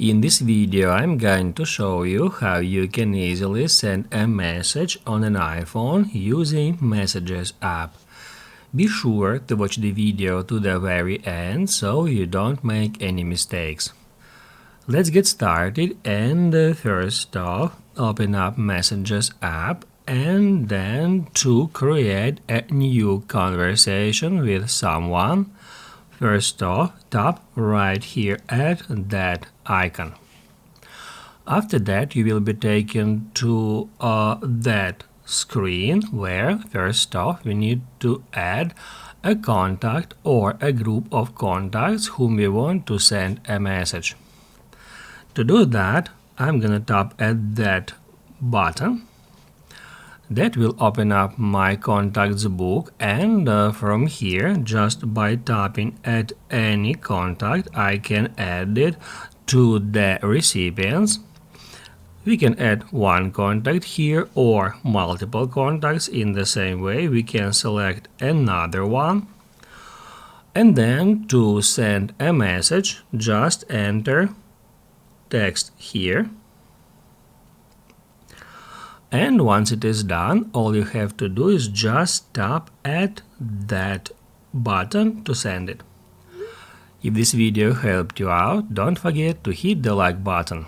In this video, I'm going to show you how you can easily send a message on an iPhone using Messages app. Be sure to watch the video to the very end so you don't make any mistakes. Let's get started, and first off, open up Messages app and then to create a new conversation with someone. First off, tap right here at that icon. After that, you will be taken to that screen where, first off, we need to add a contact or a group of contacts whom we want to send a message. To do that, I'm gonna tap at that button. That will open up my contacts book, and from here, just by tapping at any contact, I can add it to the recipients. We can add one contact here or multiple contacts in the same way. We can select another one. And then to send a message, just enter text here. And once it is done, all you have to do is just tap at that button to send it. If this video helped you out, don't forget to hit the like button.